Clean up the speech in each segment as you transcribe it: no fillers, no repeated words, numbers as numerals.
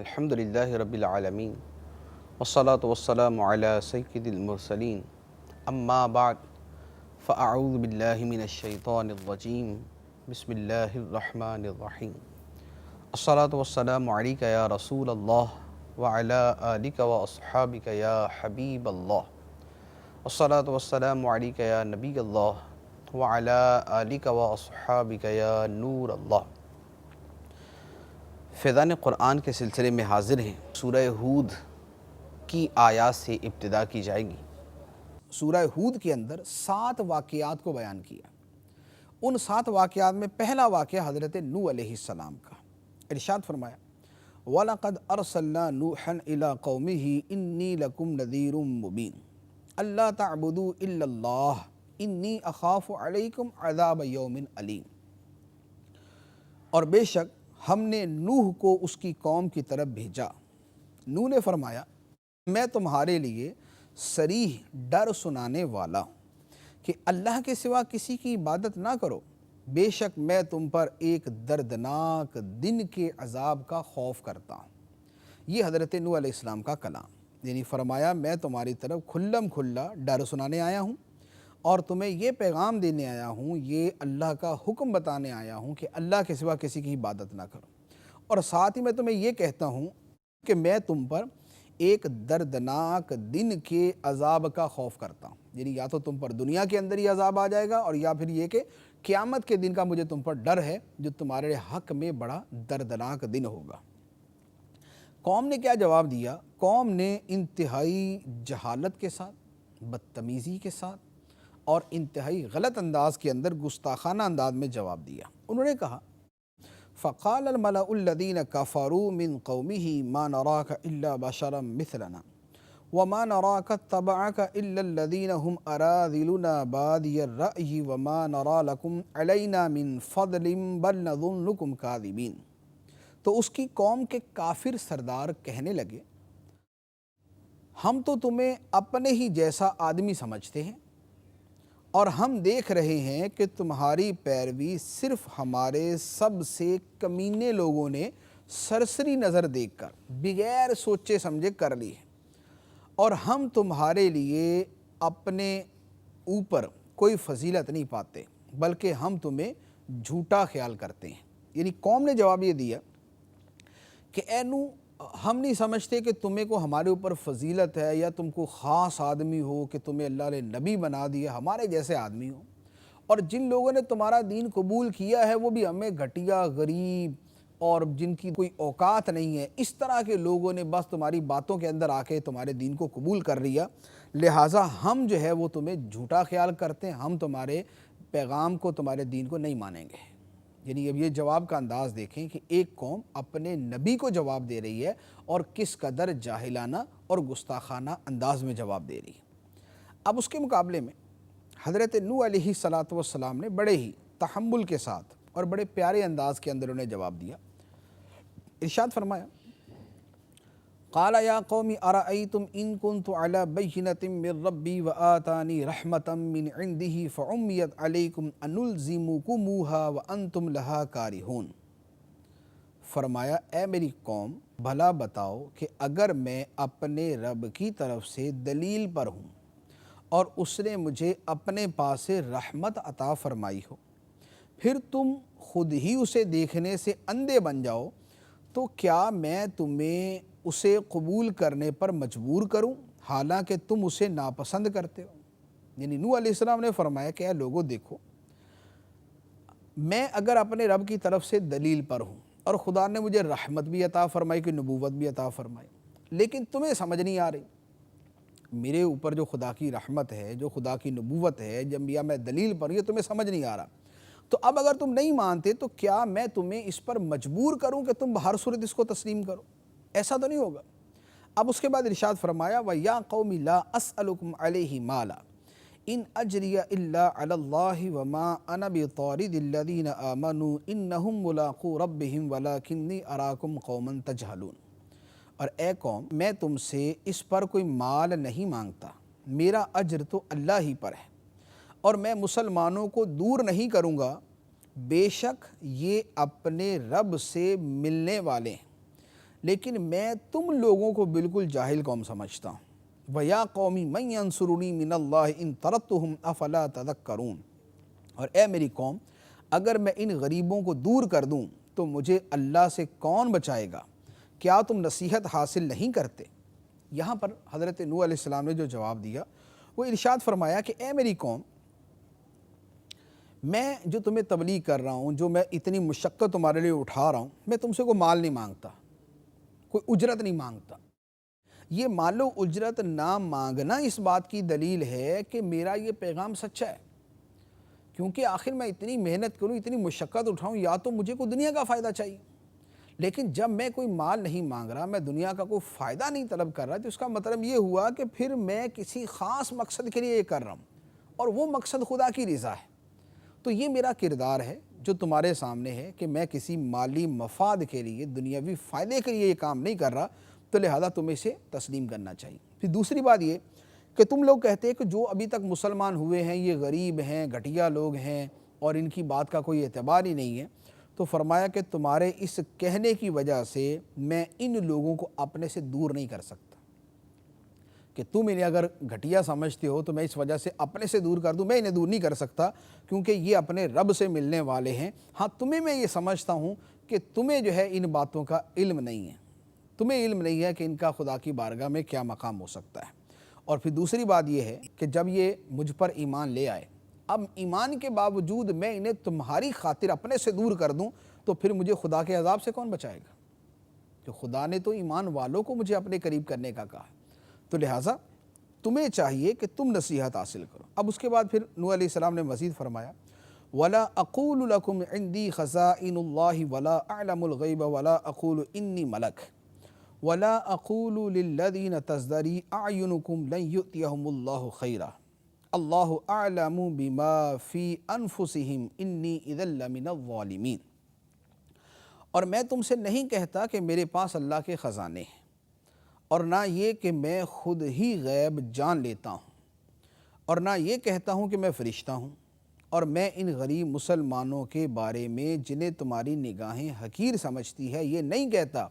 الحمد للہ رب العالمین والصلاة والسلام علی سید المرسلین اما بعد فاعوذ باللہ من الشیطان الرجیم بسم اللہ الرحمن الرحیم الصلاة والسلام علیک یا رسول اللہ وعلی آلک واصحابک یا حبیب اللہ الصلاة والسلام علیک یا نبی اللہ وعلی آلک واصحابک یا نور اللہ۔ فیضان قرآن کے سلسلے میں حاضر ہیں۔ سورہ ہود کی آیات سے ابتدا کی جائے گی۔ سورہ ہود کے اندر 7 واقعات کو بیان کیا۔ ان 7 واقعات میں پہلا واقعہ حضرت نوح علیہ السلام کا۔ ارشاد فرمایا وَلَقَدْ أَرْسَلْنَا نُوحًا إِلَىٰ قَوْمِهِ إِنِّي لَكُمْ نَذِيرٌ مُّبِينٌ أَلَّا تَعْبُدُوا إِلَّا اللَّهَ إِنِّي أَخَافُ عَلَيْكُمْ عَذَابَ يَوْمٍ أَلِيمٍ۔ اور بے شک ہم نے نوح کو اس کی قوم کی طرف بھیجا۔ نوح نے فرمایا میں تمہارے لیے صریح ڈر سنانے والا ہوں کہ اللہ کے سوا کسی کی عبادت نہ کرو، بے شک میں تم پر ایک دردناک دن کے عذاب کا خوف کرتا ہوں۔ یہ حضرت نوح علیہ السلام کا کلام، یعنی فرمایا میں تمہاری طرف کھلم کھلا ڈر سنانے آیا ہوں اور تمہیں یہ پیغام دینے آیا ہوں، یہ اللہ کا حکم بتانے آیا ہوں کہ اللہ کے سوا کسی کی عبادت نہ کرو، اور ساتھ ہی میں تمہیں یہ کہتا ہوں کہ میں تم پر ایک دردناک دن کے عذاب کا خوف کرتا ہوں، یعنی یا تو تم پر دنیا کے اندر ہی عذاب آ جائے گا، اور یا پھر یہ کہ قیامت کے دن کا مجھے تم پر ڈر ہے جو تمہارے حق میں بڑا دردناک دن ہوگا۔ قوم نے کیا جواب دیا؟ قوم نے انتہائی جہالت کے ساتھ، بدتمیزی کے ساتھ اور انتہائی غلط انداز کے اندر، گستاخانہ انداز میں جواب دیا۔ انہوں نے کہا فَقَالَ الْمَلَأُ الَّذِينَ كَفَرُوا مِنْ قَوْمِهِ مَا نَرَاكَ إِلَّا بَشَرًا مِثْلَنَا وَمَا نَرَاكَ اتَّبَعَكَ إِلَّا الَّذِينَ هُمْ أَرَاذِلُنَا بَادِيَ الرَّأْيِ وَمَا نَرَى لَكُمْ عَلَيْنَا مِنْ فَضْلٍ بَلْ نَظُنُّكُمْ كَاذِبِينَ۔ تو اس کی قوم کے کافر سردار کہنے لگے ہم تو تمہیں اپنے ہی جیسا آدمی سمجھتے ہیں، اور ہم دیکھ رہے ہیں کہ تمہاری پیروی صرف ہمارے سب سے کمینے لوگوں نے سرسری نظر دیکھ کر بغیر سوچے سمجھے کر لی ہے، اور ہم تمہارے لیے اپنے اوپر کوئی فضیلت نہیں پاتے بلکہ ہم تمہیں جھوٹا خیال کرتے ہیں۔ یعنی قوم نے جواب یہ دیا کہ اے نوح، ہم نہیں سمجھتے کہ تمہیں کو ہمارے اوپر فضیلت ہے یا تم کو خاص آدمی ہو کہ تمہیں اللہ نے نبی بنا دیا، ہمارے جیسے آدمی ہو، اور جن لوگوں نے تمہارا دین قبول کیا ہے وہ بھی ہمیں گھٹیا، غریب اور جن کی کوئی اوقات نہیں ہے، اس طرح کے لوگوں نے بس تمہاری باتوں کے اندر آ کے تمہارے دین کو قبول کر لیا، لہٰذا ہم جو ہے وہ تمہیں جھوٹا خیال کرتے ہیں، ہم تمہارے پیغام کو، تمہارے دین کو نہیں مانیں گے۔ یعنی اب یہ جواب کا انداز دیکھیں کہ ایک قوم اپنے نبی کو جواب دے رہی ہے اور کس قدر جاہلانہ اور گستاخانہ انداز میں جواب دے رہی ہے۔ اب اس کے مقابلے میں حضرت نوح علیہ السلام نے بڑے ہی تحمل کے ساتھ اور بڑے پیارے انداز کے اندر انہیں جواب دیا۔ ارشاد فرمایا قال یا قوم ارأیتم ان کنت علی بینۃ من ربی وآتانی رحمۃ من عنده فعمیت علیکم انلزمکموها وانتم لہا کارہون۔ فرمایا اے میری قوم، بھلا بتاؤ کہ اگر میں اپنے رب کی طرف سے دلیل پر ہوں اور اس نے مجھے اپنے پاس سے رحمت عطا فرمائی ہو، پھر تم خود ہی اسے دیکھنے سے اندھے بن جاؤ، تو کیا میں تمہیں اسے قبول کرنے پر مجبور کروں حالانکہ تم اسے ناپسند کرتے ہو؟ یعنی نوح علیہ السلام نے فرمایا کہ اے لوگو دیکھو، میں اگر اپنے رب کی طرف سے دلیل پر ہوں اور خدا نے مجھے رحمت بھی عطا فرمائی، کہ نبوت بھی عطا فرمائی، لیکن تمہیں سمجھ نہیں آ رہی میرے اوپر جو خدا کی رحمت ہے، جو خدا کی نبوت ہے، جب یا میں دلیل پر ہوں، یہ تمہیں سمجھ نہیں آ رہا، تو اب اگر تم نہیں مانتے تو کیا میں تمہیں اس پر مجبور کروں کہ تم بہر صورت اس کو تسلیم کرو؟ ایسا تو نہیں ہوگا۔ اب اس کے بعد ارشاد فرمایا وَيَا قَوْمِ لَا أَسْأَلُكُمْ عَلَيْهِ مَالًا إِنْ أَجْرِيَ إِلَّا عَلَى اللَّهِ وَمَا أَنَا بِطَارِدِ الَّذِينَ آمَنُوا إِنَّهُمْ مُلَاقُو رَبِّهِمْ وَلَكِنِّي أَرَاكُمْ قَوْمًا تَجْهَلُونَ۔ اور اے قوم، میں تم سے اس پر کوئی مال نہیں مانگتا، میرا اجر تو اللہ ہی پر ہے، اور میں مسلمانوں کو دور نہیں کروں گا، بے شک یہ اپنے رب سے ملنے والے ہیں، لیکن میں تم لوگوں کو بالکل جاہل قوم سمجھتا ہوں۔ وَيَا قَوْمِ مَنْ يَنْصُرُنِي مِنَ اللَّهِ إِن تَرَدتُّهُمْ أَفَلَا تَذَكَّرُونَ، اور اے میری قوم، اگر میں ان غریبوں کو دور کر دوں تو مجھے اللہ سے کون بچائے گا؟ کیا تم نصیحت حاصل نہیں کرتے؟ یہاں پر حضرت نوح علیہ السلام نے جو جواب دیا وہ ارشاد فرمایا کہ اے میری قوم، میں جو تمہیں تبلیغ کر رہا ہوں، جو میں اتنی مشقت تمہارے لیے اٹھا رہا ہوں، میں تم سے کوئی مال نہیں مانگتا، کوئی اجرت نہیں مانگتا۔ یہ مال و اجرت نہ مانگنا اس بات کی دلیل ہے کہ میرا یہ پیغام سچا ہے، کیونکہ آخر میں اتنی محنت کروں، اتنی مشقت اٹھاؤں، یا تو مجھے کوئی دنیا کا فائدہ چاہیے۔ لیکن جب میں کوئی مال نہیں مانگ رہا، میں دنیا کا کوئی فائدہ نہیں طلب کر رہا، تو اس کا مطلب یہ ہوا کہ پھر میں کسی خاص مقصد کے لیے یہ کر رہا ہوں، اور وہ مقصد خدا کی رضا ہے۔ تو یہ میرا کردار ہے جو تمہارے سامنے ہے کہ میں کسی مالی مفاد کے لیے، دنیاوی فائدے کے لیے یہ کام نہیں کر رہا، تو لہذا تمہیں اسے تسلیم کرنا چاہیے۔ پھر دوسری بات یہ کہ تم لوگ کہتے ہیں کہ جو ابھی تک مسلمان ہوئے ہیں یہ غریب ہیں، گھٹیا لوگ ہیں، اور ان کی بات کا کوئی اعتبار ہی نہیں ہے۔ تو فرمایا کہ تمہارے اس کہنے کی وجہ سے میں ان لوگوں کو اپنے سے دور نہیں کر سکتا، کہ تم انہیں اگر گھٹیا سمجھتے ہو تو میں اس وجہ سے اپنے سے دور کر دوں، میں انہیں دور نہیں کر سکتا، کیونکہ یہ اپنے رب سے ملنے والے ہیں۔ ہاں، تمہیں میں یہ سمجھتا ہوں کہ تمہیں جو ہے ان باتوں کا علم نہیں ہے، تمہیں علم نہیں ہے کہ ان کا خدا کی بارگاہ میں کیا مقام ہو سکتا ہے۔ اور پھر دوسری بات یہ ہے کہ جب یہ مجھ پر ایمان لے آئے، اب ایمان کے باوجود میں انہیں تمہاری خاطر اپنے سے دور کر دوں، تو پھر مجھے خدا کے عذاب سے کون بچائے گا؟ کہ خدا نے تو ایمان والوں کو مجھے اپنے قریب کرنے کا کہا ہے، تو لہٰذا تمہیں چاہیے کہ تم نصیحت حاصل کرو۔ اب اس کے بعد پھر نوح علیہ السلام نے مزید فرمایا، وَلَا أَقُولُ لَكُمْ عِنْدِي خَزَائِنُ اللَّهِ وَلَا أَعْلَمُ الْغَيْبَ وَلَا أَقُولُ إِنِّي مَلَكٌ وَلَا أَقُولُ لِلَّذِينَ تَزْدَرِي أَعْيُنُكُمْ لَنْ يُؤْتِيَهُمُ اللَّهُ خَيْرًا اللَّهُ أَعْلَمُ بِمَا فِي أَنفُسِهِمْ إِنِّي إِذًا لَّمِنَ الظَّالِمِينَ۔ اور میں تم سے نہیں کہتا کہ میرے پاس اللہ کے خزانے ہیں، اور نہ یہ کہ میں خود ہی غیب جان لیتا ہوں، اور نہ یہ کہتا ہوں کہ میں فرشتہ ہوں، اور میں ان غریب مسلمانوں کے بارے میں جنہیں تمہاری نگاہیں حقیر سمجھتی ہے یہ نہیں کہتا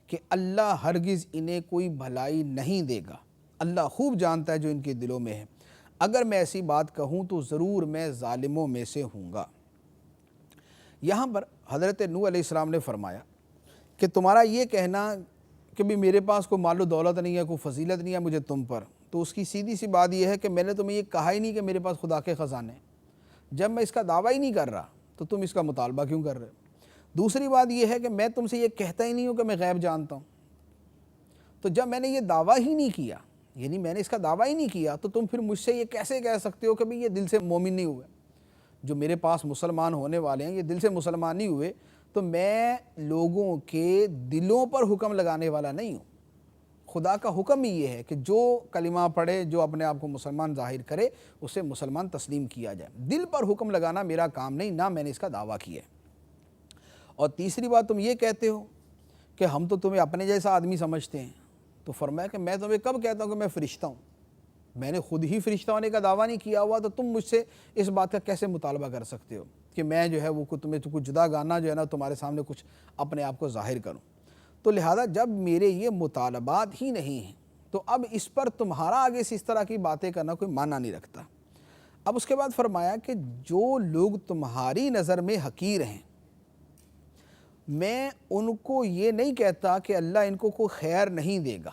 کہ اللہ ہرگز انہیں کوئی بھلائی نہیں دے گا۔ اللہ خوب جانتا ہے جو ان کے دلوں میں ہے۔ اگر میں ایسی بات کہوں تو ضرور میں ظالموں میں سے ہوں گا۔ یہاں پر حضرت نوح علیہ السلام نے فرمایا کہ تمہارا یہ کہنا کہ بھی میرے پاس کوئی مال و دولت نہیں ہے، کوئی فضیلت نہیں ہے مجھے تم پر، تو اس کی سیدھی سی بات یہ ہے کہ میں نے تمہیں یہ کہا ہی نہیں کہ میرے پاس خدا کے خزانے ہیں۔ جب میں اس کا دعویٰ ہی نہیں کر رہا تو تم اس کا مطالبہ کیوں کر رہے ہو؟ دوسری بات یہ ہے کہ میں تم سے یہ کہتا ہی نہیں ہوں کہ میں غیب جانتا ہوں، تو جب میں نے یہ دعویٰ ہی نہیں کیا، یعنی میں نے اس کا دعویٰ ہی نہیں کیا، تو تم پھر مجھ سے یہ کیسے کہہ سکتے ہو کہ بھی یہ دل سے مومن نہیں ہوئے؟ جو میرے پاس مسلمان ہونے والے ہیں یہ دل سے مسلمان نہیں ہوئے، تو میں لوگوں کے دلوں پر حکم لگانے والا نہیں ہوں۔ خدا کا حکم ہی یہ ہے کہ جو کلمہ پڑھے، جو اپنے آپ کو مسلمان ظاہر کرے، اسے مسلمان تسلیم کیا جائے۔ دل پر حکم لگانا میرا کام نہیں، نہ میں نے اس کا دعویٰ کیا ہے۔ اور تیسری بات تم یہ کہتے ہو کہ ہم تو تمہیں اپنے جیسا آدمی سمجھتے ہیں، تو فرمایا کہ میں تمہیں کب کہتا ہوں کہ میں فرشتہ ہوں؟ میں نے خود ہی فرشتہ ہونے کا دعویٰ نہیں کیا ہوا، تو تم مجھ سے اس بات کا کیسے مطالبہ کر سکتے ہو کہ میں جو ہے وہ تمہیں کچھ جدا گانا جو ہے نا تمہارے سامنے کچھ اپنے آپ کو ظاہر کروں؟ تو لہذا جب میرے یہ مطالبات ہی نہیں ہیں تو اب اس پر تمہارا آگے سے اس طرح کی باتیں کرنا کوئی معنی نہیں رکھتا۔ اب اس کے بعد فرمایا کہ جو لوگ تمہاری نظر میں حقیر ہیں، میں ان کو یہ نہیں کہتا کہ اللہ ان کو کوئی خیر نہیں دے گا۔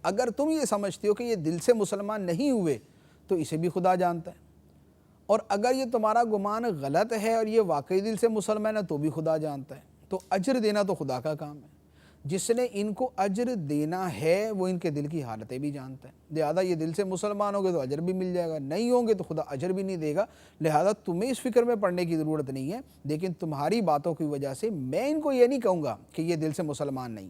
اگر تم یہ سمجھتے ہو کہ یہ دل سے مسلمان نہیں ہوئے تو اسے بھی خدا جانتا ہے، اور اگر یہ تمہارا گمان غلط ہے اور یہ واقعی دل سے مسلمان ہے تو بھی خدا جانتا ہے۔ تو اجر دینا تو خدا کا کام ہے، جس نے ان کو اجر دینا ہے وہ ان کے دل کی حالتیں بھی جانتا ہے۔ لہذا یہ دل سے مسلمان ہوں گے تو اجر بھی مل جائے گا، نہیں ہوں گے تو خدا اجر بھی نہیں دے گا۔ لہذا تمہیں اس فکر میں پڑنے کی ضرورت نہیں ہے، لیکن تمہاری باتوں کی وجہ سے میں ان کو یہ نہیں کہوں گا کہ یہ دل سے مسلمان نہیں،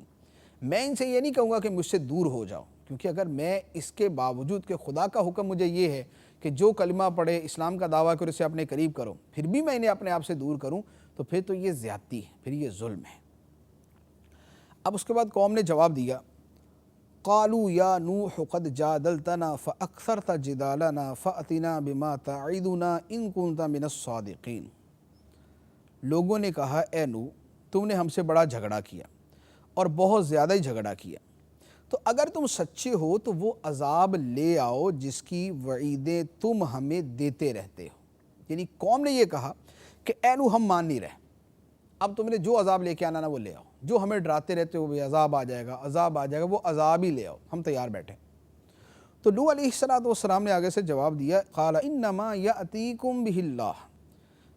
میں ان سے یہ نہیں کہوں گا کہ مجھ سے دور ہو جاؤ، کیونکہ اگر میں اس کے باوجود کہ خدا کا حکم مجھے یہ ہے کہ جو کلمہ پڑھے، اسلام کا دعویٰ کرو، اسے اپنے قریب کرو، پھر بھی میں انہیں اپنے آپ سے دور کروں، تو پھر تو یہ زیادتی ہے، پھر یہ ظلم ہے۔ اب اس کے بعد قوم نے جواب دیا، قالوا یا نوح قد جادلتنا فاکثرت جدالنا فأتنا بما تعدنا ان كنت من الصادقین۔ لوگوں نے کہا، اے نوح، تم نے ہم سے بڑا جھگڑا کیا، اور بہت زیادہ ہی جھگڑا کیا، تو اگر تم سچے ہو تو وہ عذاب لے آؤ جس کی وعیدیں تم ہمیں دیتے رہتے ہو۔ یعنی قوم نے یہ کہا کہ اے نوح ہم مان نہیں رہے، اب تم نے جو عذاب لے کے آنا نا وہ لے آؤ، جو ہمیں ڈراتے رہتے ہو عذاب آ جائے گا عذاب آ جائے گا، وہ عذاب ہی لے آؤ، ہم تیار بیٹھے۔ تو نوح علیہ السلام نے آگے سے جواب دیا، قال انما یأتیکم بہ اللہ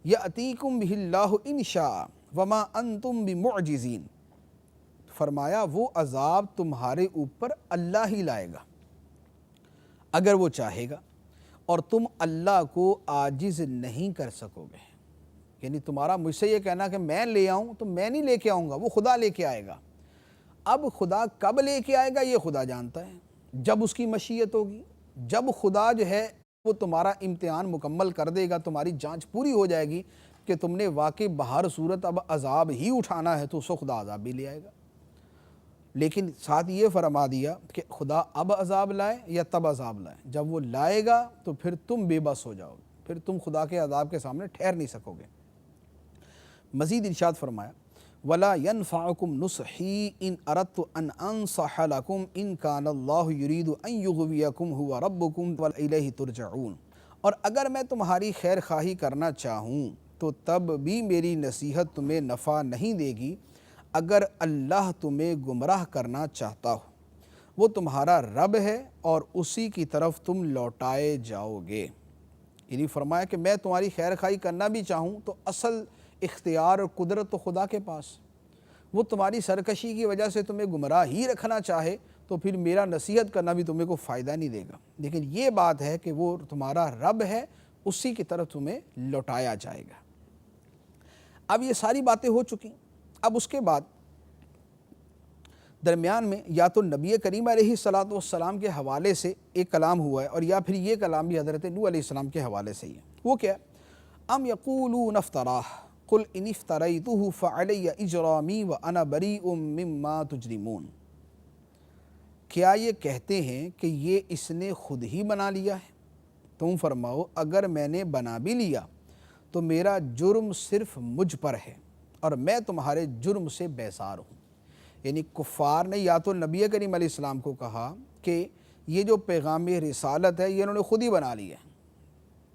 یأتیکم بہ اللہ ان شاء وما انتم بمعجزین، فرمایا وہ عذاب تمہارے اوپر اللہ ہی لائے گا اگر وہ چاہے گا، اور تم اللہ کو عاجز نہیں کر سکو گے۔ یعنی تمہارا مجھ سے یہ کہنا کہ میں لے آؤں، تو میں نہیں لے کے آؤں گا، وہ خدا لے کے آئے گا۔ اب خدا کب لے کے آئے گا یہ خدا جانتا ہے، جب اس کی مشیت ہوگی، جب خدا جو ہے وہ تمہارا امتحان مکمل کر دے گا، تمہاری جانچ پوری ہو جائے گی کہ تم نے واقعی بہر صورت اب عذاب ہی اٹھانا ہے، تو اس کو خدا عذاب بھی لے آئے گا۔ لیکن ساتھ یہ فرما دیا کہ خدا اب عذاب لائے یا تب عذاب لائے، جب وہ لائے گا تو پھر تم بے بس ہو جاؤ گے، پھر تم خدا کے عذاب کے سامنے ٹھہر نہیں سکو گے۔ مزید ارشاد فرمایا، وَلَا يَنْفَعُكُمْ نُصْحِي إِنْ أَرَدْتُ أَنْ أَنْصَحَ لَكُمْ إِنْ كَانَ اللَّهُ يُرِيدُ أَنْ يُغْوِيَكُمْ هُوَ رَبُّكُمْ وَإِلَيْهِ تُرْجَعُونَ، اور اگر میں تمہاری خیر خواہی کرنا چاہوں تو تب بھی میری نصیحت تمہیں نفع نہیں دے گی اگر اللہ تمہیں گمراہ کرنا چاہتا ہو۔ وہ تمہارا رب ہے اور اسی کی طرف تم لوٹائے جاؤ گے۔ یعنی فرمایا کہ میں تمہاری خیر خواہی کرنا بھی چاہوں تو اصل اختیار اور قدرت تو خدا کے پاس، وہ تمہاری سرکشی کی وجہ سے تمہیں گمراہ ہی رکھنا چاہے تو پھر میرا نصیحت کرنا بھی تمہیں کوئی فائدہ نہیں دے گا، لیکن یہ بات ہے کہ وہ تمہارا رب ہے، اسی کی طرف تمہیں لوٹایا جائے گا۔ اب یہ ساری باتیں ہو چکی، اب اس کے بعد درمیان میں یا تو نبی کریم علیہ السلام کے حوالے سے ایک کلام ہوا ہے، اور یا پھر یہ کلام بھی حضرت نوح علیہ السلام کے حوالے سے ہی ہے۔ وہ کیا ہے؟ ام یقولون افتراہ قل ان افتریتہ فعلی اجرامی وانا بریء مما تجرمون، کیا یہ کہتے ہیں کہ یہ اس نے خود ہی بنا لیا ہے؟ تم فرماؤ اگر میں نے بنا بھی لیا تو میرا جرم صرف مجھ پر ہے اور میں تمہارے جرم سے بیزار ہوں۔ یعنی کفار نے یا تو نبی کریم علیہ السلام کو کہا کہ یہ جو پیغام رسالت ہے یہ انہوں نے خود ہی بنا لی ہے،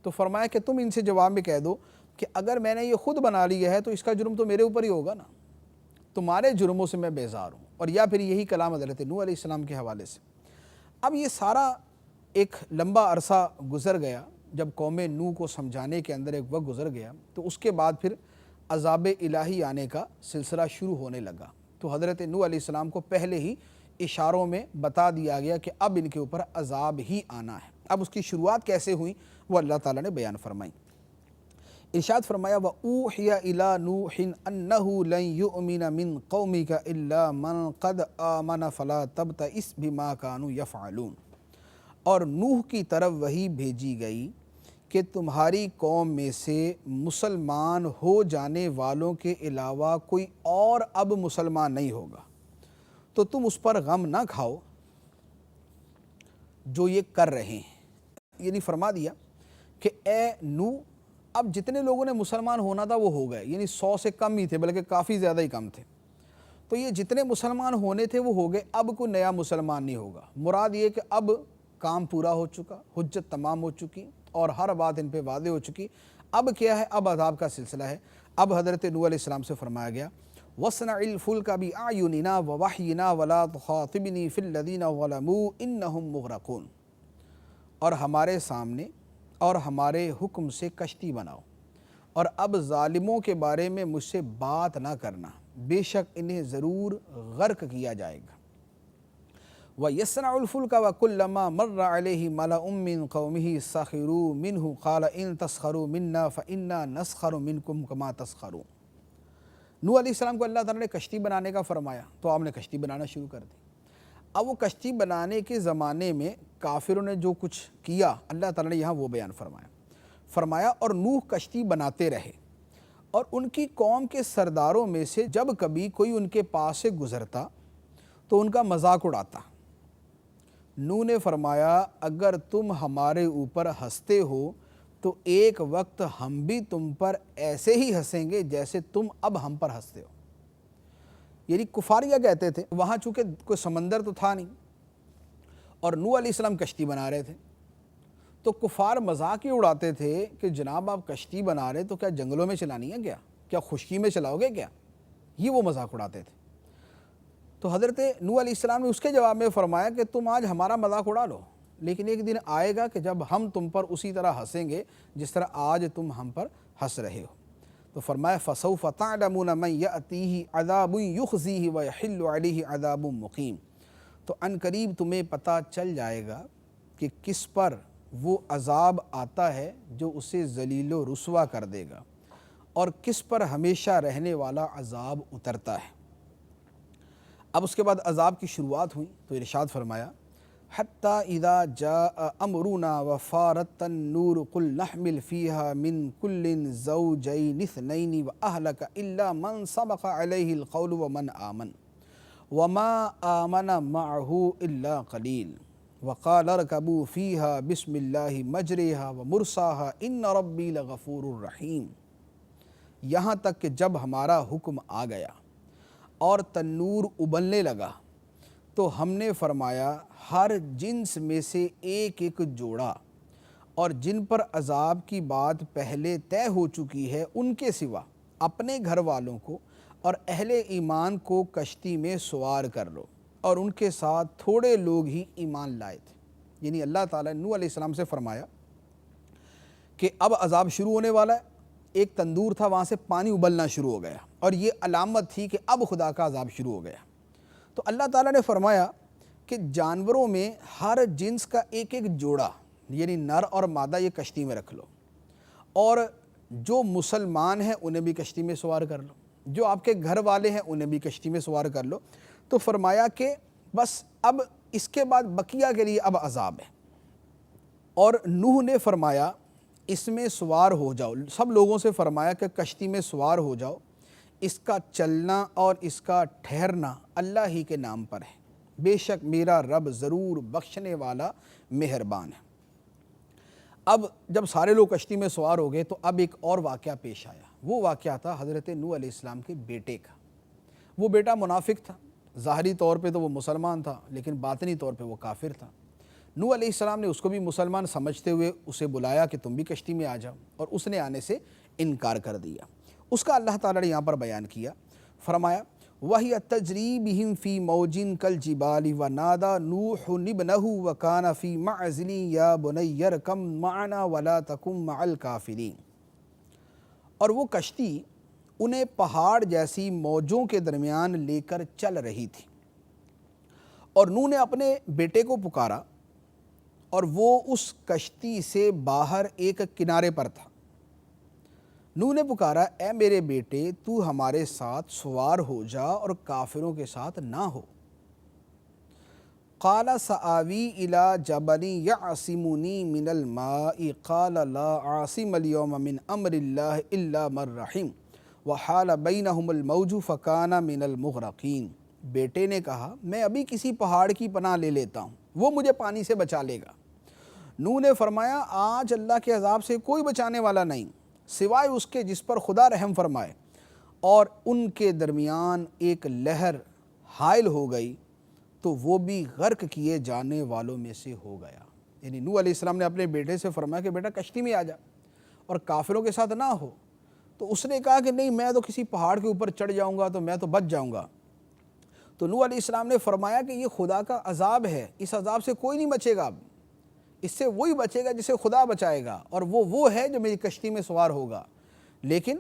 تو فرمایا کہ تم ان سے جواب میں کہہ دو کہ اگر میں نے یہ خود بنا لیا ہے تو اس کا جرم تو میرے اوپر ہی ہوگا نا، تمہارے جرموں سے میں بیزار ہوں۔ اور یا پھر یہی کلام حضرت نوح علیہ السلام کے حوالے سے۔ اب یہ سارا ایک لمبا عرصہ گزر گیا، جب قوم نوح کو سمجھانے کے اندر ایک وقت گزر گیا تو اس کے بعد پھر عذاب الہی آنے کا سلسلہ شروع ہونے لگا، تو حضرت نوح علیہ السلام کو پہلے ہی اشاروں میں بتا دیا گیا کہ اب ان کے اوپر عذاب ہی آنا ہے۔ اب اس کی شروعات کیسے ہوئی وہ اللہ تعالیٰ نے بیان فرمائی۔ ارشاد فرمایا وَأُوحِيَ إِلَى نُوحٍ أَنَّهُ لَن يُؤْمِنَ مِن قَوْمِكَ إِلَّا مَن قَدْ آمَنَ فَلَا تَبْتَئِسْ بِمَا كَانُوا يَفْعَلُونَ، اور نوح کی طرف وحی بھیجی گئی کہ تمہاری قوم میں سے مسلمان ہو جانے والوں کے علاوہ کوئی اور اب مسلمان نہیں ہوگا، تو تم اس پر غم نہ کھاؤ جو یہ کر رہے ہیں۔ یعنی فرما دیا کہ اے نوح اب جتنے لوگوں نے مسلمان ہونا تھا وہ ہو گئے، یعنی 100 سے کم ہی تھے، بلکہ کافی زیادہ ہی کم تھے، تو یہ جتنے مسلمان ہونے تھے وہ ہو گئے، اب کوئی نیا مسلمان نہیں ہوگا۔ مراد یہ کہ اب کام پورا ہو چکا، حجت تمام ہو چکی اور ہر بات ان پہ واضح ہو چکی۔ اب کیا ہے؟ اب عذاب کا سلسلہ ہے۔ اب حضرت نوح علیہ السلام سے فرمایا گیا وَاصْنَعِ الْفُلْكَ بِأَعْيُنِنَا وَوَحْيِنَا وَلَا تُخَاطِبْنِي فِي الَّذِينَ ظَلَمُوا إِنَّهُمْ مُغْرَقُونَ، اور ہمارے سامنے اور ہمارے حکم سے کشتی بناؤ، اور اب ظالموں کے بارے میں مجھ سے بات نہ کرنا، بے شک انہیں ضرور غرق کیا جائے گا۔ وَيَصْنَعُ الْفُلْكَ وَكُلَّمَا مَرَّ عَلَيْهِ مَلَأٌ مِّن قَوْمِهِ سَخِرُوا مِنْهُ قَالَ إِن تَسْخَرُوا مِنَّا فَإِنَّا نَسْخَرُ مِنْكُمْ كَمَا تَسْخَرُونَ۔ نوح علیہ السلام کو اللہ تعالیٰ نے کشتی بنانے کا فرمایا تو آپ نے کشتی بنانا شروع کر دی۔ اب وہ کشتی بنانے کے زمانے میں کافروں نے جو کچھ کیا اللہ تعالیٰ نے یہاں وہ بیان فرمایا اور نوح کشتی بناتے رہے، اور ان کی قوم کے سرداروں میں سے جب کبھی کوئی ان کے پاس سے گزرتا تو ان کا مذاق اڑاتا۔ نوح نے فرمایا اگر تم ہمارے اوپر ہنستے ہو تو ایک وقت ہم بھی تم پر ایسے ہی ہنسیں گے جیسے تم اب ہم پر ہنستے ہو۔ یعنی کفاریہ کہتے تھے، وہاں چونکہ کوئی سمندر تو تھا نہیں اور نوح علیہ السلام کشتی بنا رہے تھے، تو کفار مذاق یہ اڑاتے تھے کہ جناب آپ کشتی بنا رہے تو کیا جنگلوں میں چلانی ہے کیا خشکی میں چلاؤ گے کیا؟ یہ وہ مذاق اڑاتے تھے۔ تو حضرت نوح علیہ السلام نے اس کے جواب میں فرمایا کہ تم آج ہمارا مذاق اڑا لو، لیکن ایک دن آئے گا کہ جب ہم تم پر اسی طرح ہنسیں گے جس طرح آج تم ہم پر ہنس رہے ہو۔ تو فرمایا فَسَوْفَ تَعْلَمُونَ مَنْ يَأْتِيهِ عَذَابٌ يُخْزِيهِ وَيَحِلُّ عَلَيْهِ عَذَابٌ مُقِيمٌ، تو ان قریب تمہیں پتہ چل جائے گا کہ کس پر وہ عذاب آتا ہے جو اسے ذلیل و رسوا کر دے گا، اور کس پر ہمیشہ رہنے والا عذاب اترتا ہے۔ اب اس کے بعد عذاب کی شروعات ہوئی تو ارشاد فرمایا حتیٰ اذا جاء امرنا وفارت النور قل نحمل فيها من كل زوجين اثنين واهلك الا من سبق عليه القول ومن آمن وما آمن معه الا قليل وقال اركبوا فيها بسم الله مجريها ومرساها ان ربي لغفور رحيم، یہاں تک کہ جب ہمارا حکم آ گیا اور تنور ابلنے لگا تو ہم نے فرمایا ہر جنس میں سے ایک ایک جوڑا، اور جن پر عذاب کی بات پہلے طے ہو چکی ہے ان کے سوا اپنے گھر والوں کو اور اہل ایمان کو کشتی میں سوار کر لو، اور ان کے ساتھ تھوڑے لوگ ہی ایمان لائے تھے۔ یعنی اللہ تعالیٰ نے نوح علیہ السلام سے فرمایا کہ اب عذاب شروع ہونے والا ہے، ایک تندور تھا وہاں سے پانی ابلنا شروع ہو گیا، اور یہ علامت تھی کہ اب خدا کا عذاب شروع ہو گیا۔ تو اللہ تعالیٰ نے فرمایا کہ جانوروں میں ہر جنس کا ایک ایک جوڑا یعنی نر اور مادہ یہ کشتی میں رکھ لو، اور جو مسلمان ہیں انہیں بھی کشتی میں سوار کر لو، جو آپ کے گھر والے ہیں انہیں بھی کشتی میں سوار کر لو۔ تو فرمایا کہ بس اب اس کے بعد بقیہ کے لیے اب عذاب ہے، اور نوح نے فرمایا اس میں سوار ہو جاؤ، سب لوگوں سے فرمایا کہ کشتی میں سوار ہو جاؤ، اس کا چلنا اور اس کا ٹھہرنا اللہ ہی کے نام پر ہے، بے شک میرا رب ضرور بخشنے والا مہربان ہے۔ اب جب سارے لوگ کشتی میں سوار ہو گئے تو اب ایک اور واقعہ پیش آیا، وہ واقعہ تھا حضرت نوح علیہ السلام کے بیٹے کا۔ وہ بیٹا منافق تھا، ظاہری طور پہ تو وہ مسلمان تھا لیکن باطنی طور پہ وہ کافر تھا۔ نوح علیہ السلام نے اس کو بھی مسلمان سمجھتے ہوئے اسے بلایا کہ تم بھی کشتی میں آ جاؤ، اور اس نے آنے سے انکار کر دیا۔ اس کا اللہ تعالیٰ نے یہاں پر بیان کیا، فرمایا وَهِيَ تَجْرِي بِهِمْ فِي مَوْجٍ كَالْجِبَالِ وَنَادَى نُوحٌ ابْنَهُ وَكَانَ فِي مَعْزِلٍ يَا بُنَيَّ ارْكَب مَعَنَا وَلَا تَكُن مَعَ الْكَافِرِينَ، اور وہ کشتی انہیں پہاڑ جیسی موجوں کے درمیان لے کر چل رہی تھی، اور نوح نے اپنے بیٹے کو پکارا اور وہ اس کشتی سے باہر ایک کنارے پر تھا۔ نوح نے پکارا اے میرے بیٹے تو ہمارے ساتھ سوار ہو جا اور کافروں کے ساتھ نہ ہو۔ قال سآوی الی جبل یعصمنی من الماء قال لا عاصم اليوم من امر اللہ الا من رحم وحال بینہم الموج فکان من المغرقین۔ بیٹے نے کہا میں ابھی کسی پہاڑ کی پناہ لے لیتا ہوں، وہ مجھے پانی سے بچا لے گا۔ نوح نے فرمایا آج اللہ کے عذاب سے کوئی بچانے والا نہیں سوائے اس کے جس پر خدا رحم فرمائے، اور ان کے درمیان ایک لہر حائل ہو گئی تو وہ بھی غرق کیے جانے والوں میں سے ہو گیا۔ یعنی نوح علیہ السلام نے اپنے بیٹے سے فرمایا کہ بیٹا کشتی میں آ جا اور کافروں کے ساتھ نہ ہو، تو اس نے کہا کہ نہیں میں تو کسی پہاڑ کے اوپر چڑھ جاؤں گا تو میں تو بچ جاؤں گا۔ تو نوح علیہ السلام نے فرمایا کہ یہ خدا کا عذاب ہے، اس عذاب سے کوئی نہیں بچے گا، اب اس سے وہی بچے گا جسے خدا بچائے گا، اور وہ ہے جو میری کشتی میں سوار ہوگا۔ لیکن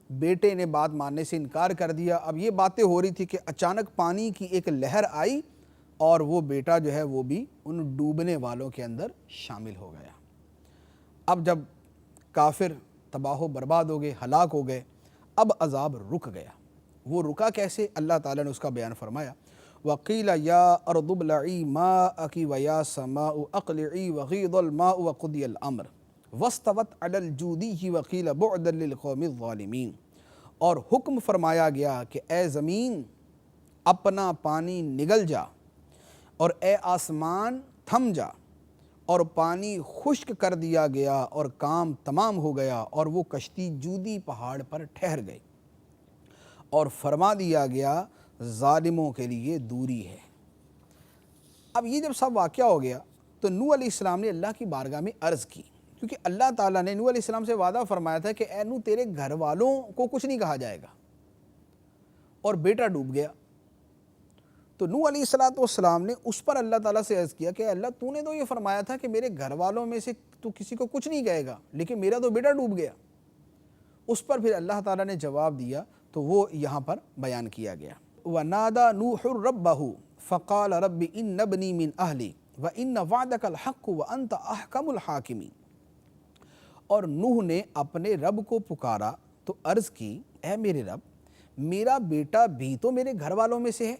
بیٹے نے بات ماننے سے انکار کر دیا۔ اب یہ باتیں ہو رہی تھی کہ اچانک پانی کی ایک لہر آئی اور وہ بیٹا جو ہے وہ بھی ان ڈوبنے والوں کے اندر شامل ہو گیا۔ اب جب کافر تباہ و برباد ہو گئے، ہلاک ہو گئے، اب عذاب رک گیا۔ وہ رکا کیسے؟ اللہ تعالیٰ نے اس کا بیان فرمایا وَقِيلَ يَا أَرْضُ ابْلَعِي مَاءَكِ وَيَا سَمَاءُ أَقْلِعِي وَغِيضَ الْمَاءُ وَقُضِيَ الْأَمْرُ وَاسْتَوَتْ عَلَى الْجُودِيِّ وَقِيلَ بُعْدًا لِلْقَوْمِ الظَّالِمِينَ، اور حکم فرمایا گیا کہ اے زمین اپنا پانی نگل جا، اور اے آسمان تھم جا، اور پانی خشک کر دیا گیا اور کام تمام ہو گیا، اور وہ کشتی جودی پہاڑ پر ٹھہر گئی، اور فرما دیا گیا ظالموں کے لیے دوری ہے۔ اب یہ جب سب واقعہ ہو گیا تو نوح علیہ السلام نے اللہ کی بارگاہ میں عرض کی، کیونکہ اللہ تعالیٰ نے نوح علیہ السلام سے وعدہ فرمایا تھا کہ اے نوح تیرے گھر والوں کو کچھ نہیں کہا جائے گا، اور بیٹا ڈوب گیا۔ تو نوح علیہ السلام نے اس پر اللہ تعالیٰ سے عرض کیا کہ اللہ تو نے تو یہ فرمایا تھا کہ میرے گھر والوں میں سے تو کسی کو کچھ نہیں کہے گا، لیکن میرا تو بیٹا ڈوب گیا۔ اس پر پھر اللہ تعالیٰ نے جواب دیا تو وہ یہاں پر بیان کیا گیا۔ وَنَادَى نُوحٌ رَبَّهُ فَقَالَ رَبِّ إِنَّ ابْنِي مِنْ أَهْلِي وَإِنَّ وَعْدَكَ الْحَقُّ وَأَنْتَ أَحْكَمُ الْحَاكِمِينَ۔ اور نوح نے اپنے رب کو پکارا تو عرض کی، اے میرے رب، میرا بیٹا بھی تو میرے گھر والوں میں سے ہے،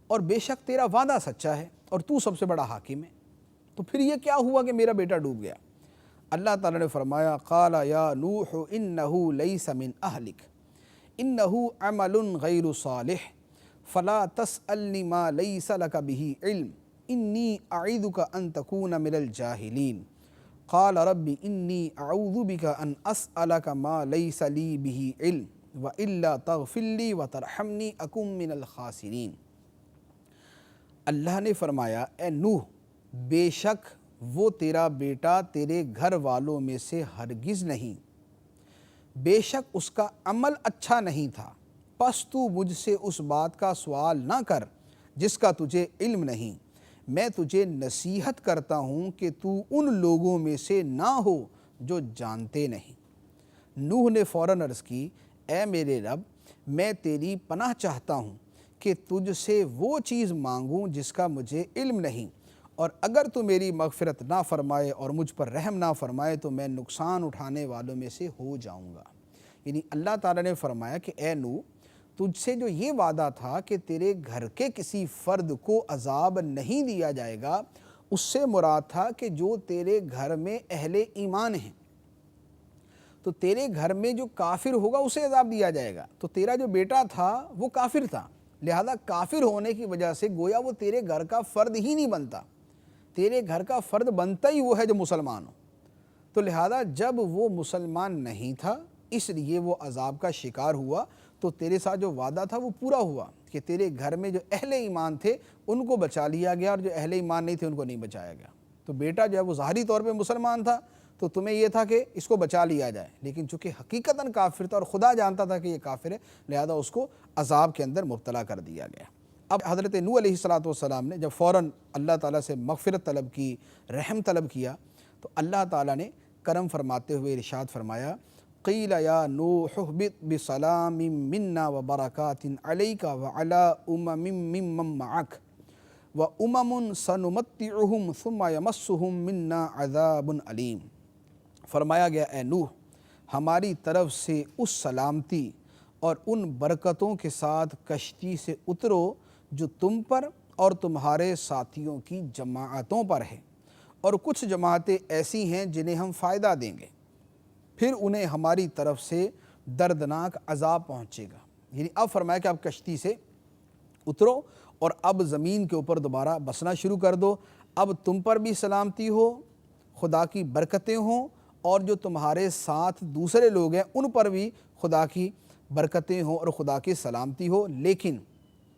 اور بے شک تیرا وعدہ سچا ہے اور تو سب سے بڑا حاکم ہے، تو پھر یہ کیا ہوا کہ میرا بیٹا ڈوب گیا؟ اللہ تعالیٰ نے فرمایا، قال یا نوح انہ لیس من اہلک انہ عمل غیر صالح فلا تسألنی ما لیس لک بہ علم انی اعیدک ان تکون من الجاہلین قال رب انی اعوذ بک ان اسألک ما لیس لی بہ علم والا تغفر لی وترحمنی اکن من الخاسرین۔ اللہ نے فرمایا، اے نوح، بے شک وہ تیرا بیٹا تیرے گھر والوں میں سے ہرگز نہیں، بے شک اس کا عمل اچھا نہیں تھا، پس تو مجھ سے اس بات کا سوال نہ کر جس کا تجھے علم نہیں، میں تجھے نصیحت کرتا ہوں کہ تو ان لوگوں میں سے نہ ہو جو جانتے نہیں۔ نوح نے فوراً عرض کی، اے میرے رب، میں تیری پناہ چاہتا ہوں کہ تجھ سے وہ چیز مانگوں جس کا مجھے علم نہیں، اور اگر تو میری مغفرت نہ فرمائے اور مجھ پر رحم نہ فرمائے تو میں نقصان اٹھانے والوں میں سے ہو جاؤں گا۔ یعنی اللہ تعالیٰ نے فرمایا کہ اے نوح، تجھ سے جو یہ وعدہ تھا کہ تیرے گھر کے کسی فرد کو عذاب نہیں دیا جائے گا، اس سے مراد تھا کہ جو تیرے گھر میں اہل ایمان ہیں، تو تیرے گھر میں جو کافر ہوگا اسے عذاب دیا جائے گا۔ تو تیرا جو بیٹا تھا وہ کافر تھا، لہذا کافر ہونے کی وجہ سے گویا وہ تیرے گھر کا فرد ہی نہیں بنتا، تیرے گھر کا فرد بنتا ہی وہ ہے جو مسلمان ہو۔ تو لہذا جب وہ مسلمان نہیں تھا اس لیے وہ عذاب کا شکار ہوا، تو تیرے ساتھ جو وعدہ تھا وہ پورا ہوا کہ تیرے گھر میں جو اہل ایمان تھے ان کو بچا لیا گیا، اور جو اہل ایمان نہیں تھے ان کو نہیں بچایا گیا۔ تو بیٹا جو ہے وہ ظاہری طور پہ مسلمان تھا تو تمہیں یہ تھا کہ اس کو بچا لیا جائے، لیکن چونکہ حقیقتاً کافر تھا اور خدا جانتا تھا کہ یہ کافر ہے، لہذا اس کو عذاب کے اندر مبتلا کر دیا گیا۔ اب حضرت نوح علیہ السلام نے جب فوراً اللہ تعالیٰ سے مغفرت طلب کی، رحم طلب کیا، تو اللہ تعالیٰ نے کرم فرماتے ہوئے ارشاد فرمایا، قیل یا نوح اہبط بسلام منا وبرکات علیک وعلی ممن معک وامم سنمتعہم ثم یمسہم منا عذاب علیم۔ فرمایا گیا، اے نوح، ہماری طرف سے اس سلامتی اور ان برکتوں کے ساتھ کشتی سے اترو جو تم پر اور تمہارے ساتھیوں کی جماعتوں پر ہے، اور کچھ جماعتیں ایسی ہیں جنہیں ہم فائدہ دیں گے، پھر انہیں ہماری طرف سے دردناک عذاب پہنچے گا۔ یعنی اب فرمایا کہ اب کشتی سے اترو اور اب زمین کے اوپر دوبارہ بسنا شروع کر دو، اب تم پر بھی سلامتی ہو، خدا کی برکتیں ہوں، اور جو تمہارے ساتھ دوسرے لوگ ہیں ان پر بھی خدا کی برکتیں ہوں اور خدا کی سلامتی ہو، لیکن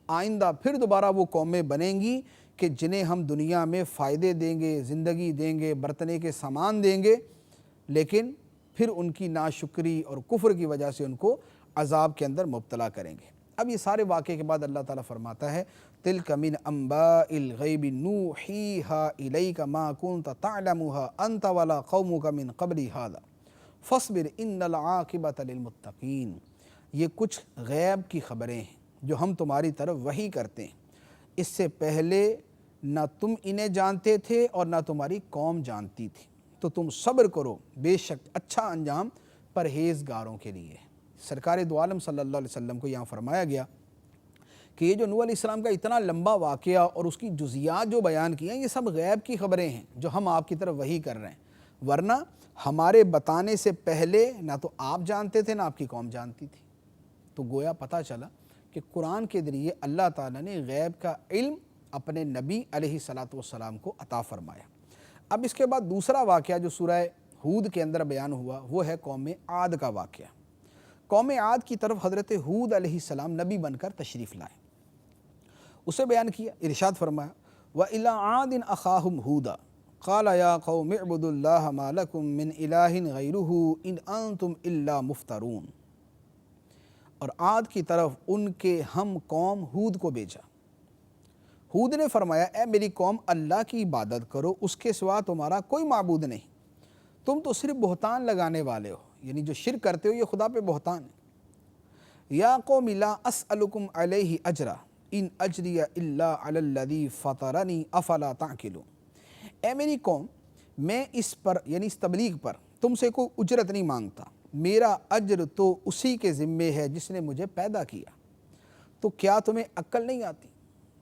آئندہ پھر دوبارہ وہ قومیں بنیں گی کہ جنہیں ہم دنیا میں فائدے دیں گے، زندگی دیں گے، برتنے کے سامان دیں گے، لیکن پھر ان کی ناشکری اور کفر کی وجہ سے ان کو عذاب کے اندر مبتلا کریں گے۔ اب یہ سارے واقعے کے بعد اللہ تعالیٰ فرماتا ہے، تِلْکَ مِنْ أَنْبَاءِ الْغَیْبِ نُوحِیہَا إِلَیْکَ مَا کُنْتَ تَعْلَمُهَا أَنْتَ وَلَا قَوْمُكَ مِنْ قَبْلِ هَذَا فَاصْبِرْ إِنَّ الْعَاقِبَةَ لِلْمُتَّقِینَ۔ یہ کچھ غیب کی خبریں ہیں جو ہم تمہاری طرف وحی کرتے ہیں، اس سے پہلے نہ تم انہیں جانتے تھے اور نہ تمہاری قوم جانتی تھی، تو تم صبر کرو، بے شک اچھا انجام پرہیزگاروں کے لیے ہے۔ سرکار دو عالم صلی اللہ علیہ وسلم کو یہاں فرمایا گیا کہ یہ جو نوح علیہ السلام کا اتنا لمبا واقعہ اور اس کی جزیات جو بیان کی ہیں، یہ سب غیب کی خبریں ہیں جو ہم آپ کی طرف وحی کر رہے ہیں، ورنہ ہمارے بتانے سے پہلے نہ تو آپ جانتے تھے نہ آپ کی قوم جانتی تھی۔ تو گویا پتہ چلا کہ قرآن کے ذریعے اللہ تعالیٰ نے غیب کا علم اپنے نبی علیہ السلام کو عطا فرمایا۔ اب اس کے بعد دوسرا واقعہ جو سورہ ہود کے اندر بیان ہوا وہ ہے قوم عاد کا واقعہ۔ قوم عاد کی طرف حضرت ہود علیہ السلام نبی بن کر تشریف لائے، اسے بیان کیا، ارشاد فرمایا وَإِلَىٰ عَادٍ أَخَاهُمْ هُودًا قَالَ يَا قَوْمِ اعْبُدُوا اللَّهَ مَا لَكُم مِّنْ إِلَٰهٍ غَيْرُهُ إِنْ أَنْتُمْ إِلَّا مُفْتَرُونَ۔ اور عاد کی طرف ان کے ہم قوم ہود کو بھیجا۔ ہود نے فرمایا اے میری قوم، اللہ کی عبادت کرو، اس کے سوا تمہارا کوئی معبود نہیں، تم تو صرف بہتان لگانے والے ہو، یعنی جو شرک کرتے ہو یہ خدا پہ بہتان ہے۔ یا قوم لا اسألکم علیہ اجرا ان اجری الا علی الذی فطرنی افلا تعقلون۔ اے میری قوم، میں اس پر یعنی اس تبلیغ پر تم سے کوئی اجرت نہیں مانگتا، میرا اجر تو اسی کے ذمے ہے جس نے مجھے پیدا کیا، تو کیا تمہیں عقل نہیں آتی؟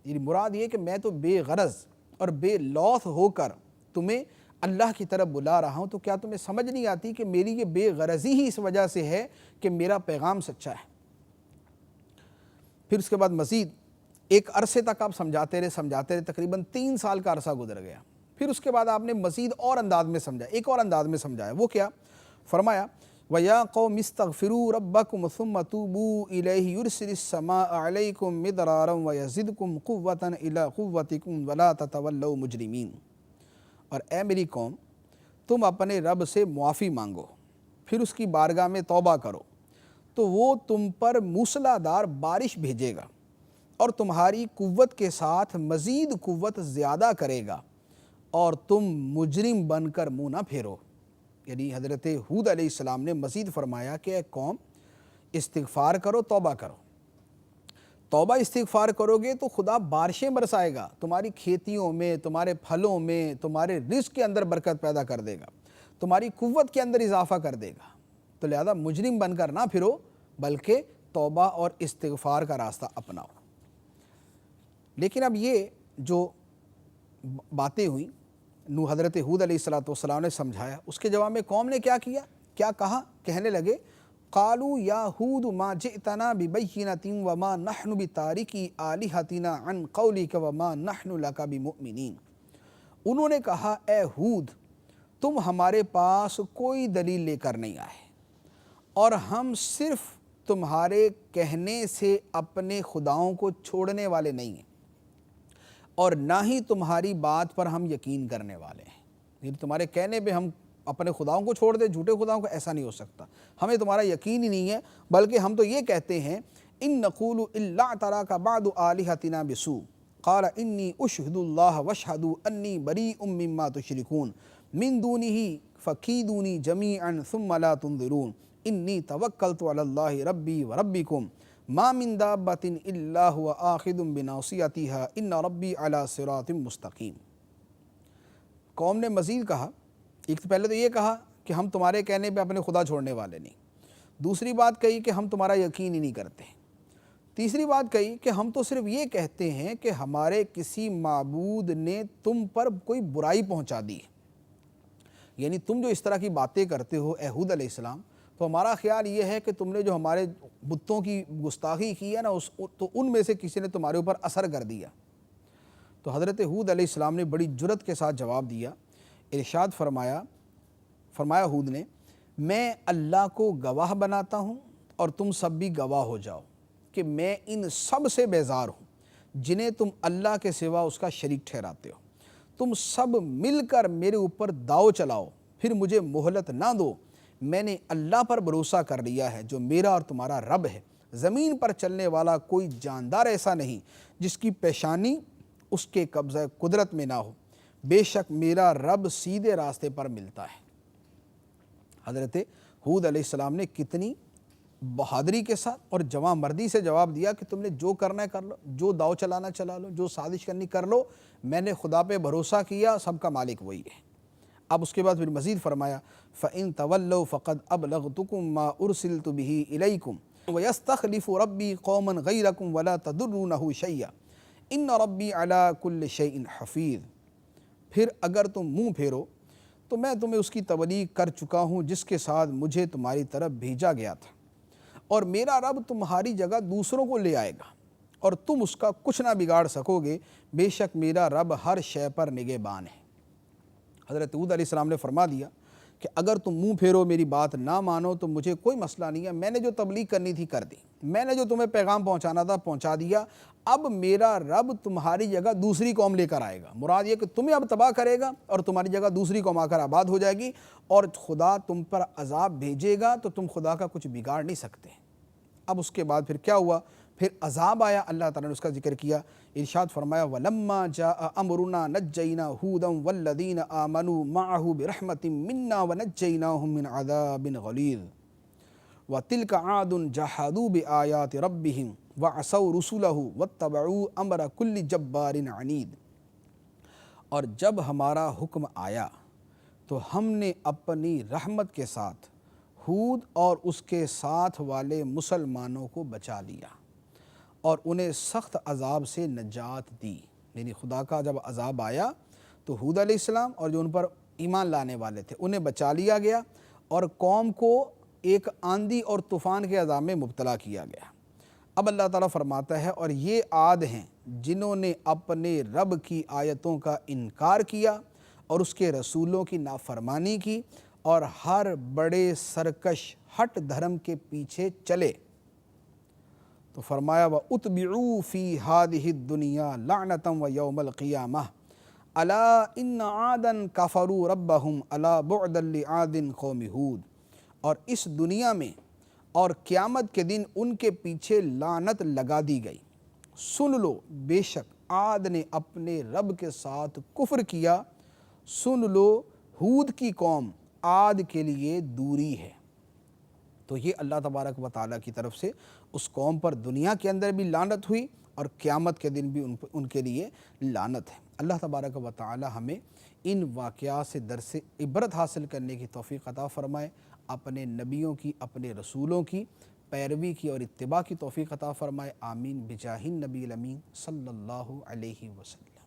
یعنی مراد یہ کہ میں تو بے غرض اور بے لوث ہو کر تمہیں اللہ کی طرف بلا رہا ہوں، تو کیا تمہیں سمجھ نہیں آتی کہ میری یہ بے غرضی ہی اس وجہ سے ہے کہ میرا پیغام سچا ہے۔ پھر اس کے بعد مزید ایک عرصے تک آپ سمجھاتے رہے، تقریباً 3 سال کا عرصہ گزر گیا۔ پھر اس کے بعد آپ نے مزید اور انداز میں سمجھا، ایک اور انداز میں سمجھایا، وہ کیا؟ فرمایا وَيَا قَوْمِ اسْتَغْفِرُوا رَبَّكُمْ ثُمَّ تُوبُوا إِلَيْهِ يُرْسِلِ السَّمَاءَ عَلَيْكُمْ مِدْرَارًا وَيَزِدْكُمْ قُوَّةً إِلَىٰ قُوَّتِكُمْ وَلَا تَتَوَلَّوْا مُجْرِمِينَ۔ اور اے میری قوم، تم اپنے رب سے معافی مانگو، پھر اس کی بارگاہ میں توبہ کرو، تو وہ تم پر موسلا دار بارش بھیجے گا اور تمہاری قوت کے ساتھ مزید قوت زیادہ کرے گا، اور تم مجرم بن کر منہ نہ پھیرو۔ یعنی حضرت ہود علیہ السلام نے مزید فرمایا کہ اے قوم، استغفار کرو، توبہ کرو، توبہ استغفار کرو گے تو خدا بارشیں برسائے گا، تمہاری کھیتیوں میں، تمہارے پھلوں میں، تمہارے رزق کے اندر برکت پیدا کر دے گا، تمہاری قوت کے اندر اضافہ کر دے گا۔ تو لہذا مجرم بن کر نہ پھرو، بلکہ توبہ اور استغفار کا راستہ اپناؤ۔ لیکن اب یہ جو باتیں ہوئیں، حضرت ہود علیہ السلام نے سمجھایا، اس کے جواب میں قوم نے کیا کیا؟ کیا کہا؟ کہنے لگے قالوا یا ہود ما جئتنا ببینۃ وما نحن بتارکی آلہتنا عن قولک وما نحن لک بمؤمنین۔ انہوں نے کہا اے ہود، تم ہمارے پاس کوئی دلیل لے کر نہیں آئے، اور ہم صرف تمہارے کہنے سے اپنے خداؤں کو چھوڑنے والے نہیں ہیں، اور نہ ہی تمہاری بات پر ہم یقین کرنے والے ہیں۔ یعنی تمہارے کہنے پہ ہم اپنے خداؤں کو چھوڑ دیں، جھوٹے خداؤں کو، ایسا نہیں ہو سکتا، ہمیں تمہارا یقین ہی نہیں ہے، بلکہ ہم تو یہ کہتے ہیں ان نقول الا اعتراک بعض آلہتنا بسوء قال انی اشہد اللہ واشہدوا انی بریء مما تشرکون من دونہ فکیدونی جمیعا ثم لا تنظرون انی توکلت علی اللہ ربی وربکم ما من دابۃ الا هو آخذ بناصیتها ان ربی علی صراط مستقیم۔ قوم نے مزید کہا، ایک تو پہلے تو یہ کہا کہ ہم تمہارے کہنے پہ اپنے خدا چھوڑنے والے نہیں، دوسری بات کہی کہ ہم تمہارا یقین ہی نہیں کرتے، تیسری بات کہی کہ ہم تو صرف یہ کہتے ہیں کہ ہمارے کسی معبود نے تم پر کوئی برائی پہنچا دی ہے۔ یعنی تم جو اس طرح کی باتیں کرتے ہو اے ہود علیہ السلام، تو ہمارا خیال یہ ہے کہ تم نے جو ہمارے بتوں کی گستاخی کی ہے نا، تو ان میں سے کسی نے تمہارے اوپر اثر کر دیا۔ تو حضرت ہود علیہ السلام نے بڑی جرت کے ساتھ جواب دیا، ارشاد فرمایا ہود نے میں اللہ کو گواہ بناتا ہوں اور تم سب بھی گواہ ہو جاؤ کہ میں ان سب سے بیزار ہوں جنہیں تم اللہ کے سوا اس کا شریک ٹھہراتے ہو۔ تم سب مل کر میرے اوپر داؤ چلاؤ، پھر مجھے مہلت نہ دو، میں نے اللہ پر بھروسہ کر لیا ہے جو میرا اور تمہارا رب ہے۔ زمین پر چلنے والا کوئی جاندار ایسا نہیں جس کی پیشانی اس کے قبضہ قدرت میں نہ ہو، بے شک میرا رب سیدھے راستے پر ملتا ہے۔ حضرت ہود علیہ السلام نے کتنی بہادری کے ساتھ اور جواں مردی سے جواب دیا کہ تم نے جو کرنا ہے کر لو، جو داؤ چلانا چلا لو، جو سازش کرنی کر لو، میں نے خدا پہ بھروسہ کیا، سب کا مالک وہی ہے۔ اب اس کے بعد پھر مزید فرمایا فَإِن تَوَلَّوْا فَقَدْ أَبْلَغْتُكُم مَّا أُرْسِلْتُ بِهِ إِلَيْكُمْ وَيَسْتَخْلِفُ رَبِّي قَوْمًا غَيْرَكُمْ وَلَا تَضُرُّونَهُ شَيْئًا إِنَّ رَبِّي عَلَىٰ كُلِّ شَيْءٍ حَفِيظٌ۔ پھر اگر تم منہ پھیرو تو میں تمہیں اس کی تبلیغ کر چکا ہوں جس کے ساتھ مجھے تمہاری طرف بھیجا گیا تھا، اور میرا رب تمہاری جگہ دوسروں کو لے آئے گا اور تم اس کا کچھ نہ بگاڑ سکو گے، بے شک میرا رب ہر شے پر نگہبان ہے۔ حضرت ہود علیہ السلام نے فرما دیا کہ اگر تم منہ پھیرو میری بات نہ مانو تو مجھے کوئی مسئلہ نہیں ہے، میں نے جو تبلیغ کرنی تھی کر دی، میں نے جو تمہیں پیغام پہنچانا تھا پہنچا دیا، اب میرا رب تمہاری جگہ دوسری قوم لے کر آئے گا۔ مراد یہ کہ تمہیں اب تباہ کرے گا اور تمہاری جگہ دوسری قوم آ کر آباد ہو جائے گی، اور خدا تم پر عذاب بھیجے گا تو تم خدا کا کچھ بگاڑ نہیں سکتے۔ اب اس کے بعد پھر کیا ہوا؟ پھر عذاب آیا، اللہ تعالیٰ نے اس کا ذکر کیا، ارشاد فرمایا وَلَمَّا جَاءَ أَمْرُنَا نَجَّيْنَا هُودًا وَالَّذِينَ آمَنُوا مَعَهُ بِرَحْمَةٍ مِنَّا وَنَجَّيْنَاهُمْ مِنْ عَذَابٍ غَلِيظٍ وَتِلْكَ عَادٌ جَحَدُوا بِآيَاتِ رَبِّهِمْ وَعَصَوْا رُسُلَهُ وَاتَّبَعُوا أَمْرَ كُلِّ جَبَّارٍ عَنِيدٍ۔ اور جب ہمارا حکم آیا تو ہم نے اپنی رحمت کے ساتھ ہود اور اس کے ساتھ والے مسلمانوں کو بچا لیا اور انہیں سخت عذاب سے نجات دی۔ یعنی خدا کا جب عذاب آیا تو ہود علیہ السلام اور جو ان پر ایمان لانے والے تھے انہیں بچا لیا گیا، اور قوم کو ایک آندھی اور طوفان کے عذاب میں مبتلا کیا گیا۔ اب اللہ تعالیٰ فرماتا ہے اور یہ عاد ہیں جنہوں نے اپنے رب کی آیتوں کا انکار کیا اور اس کے رسولوں کی نافرمانی کی اور ہر بڑے سرکش ہٹ دھرم کے پیچھے چلے، تو فرمایا وَأُتْبِعُوا فِي هَذِهِ الدُّنْيَا لَعْنَةً وَيَوْمَ الْقِيَامَةِ أَلَا إِنَّ عَادًا كَفَرُوا رَبَّهُمْ أَلَا بُعْدًا لِعَادٍ قَوْمِ هُودٍ۔ اور اس دنیا میں اور قیامت کے دن ان کے پیچھے لعنت لگا دی گئی۔ سن لو بے شک عاد نے اپنے رب کے ساتھ کفر کیا، سن لو ہود کی قوم عاد کے لیے دوری ہے۔ تو یہ اللہ تبارک و تعالیٰ کی طرف سے اس قوم پر دنیا کے اندر بھی لعنت ہوئی اور قیامت کے دن بھی ان کے لیے لعنت ہے۔ اللہ تبارک و تعالیٰ ہمیں ان واقعات سے درس عبرت حاصل کرنے کی توفیق عطا فرمائے، اپنے نبیوں کی، اپنے رسولوں کی پیروی کی اور اتباع کی توفیق عطا فرمائے، آمین بجاہ النبی الامین صلی اللہ علیہ وسلم۔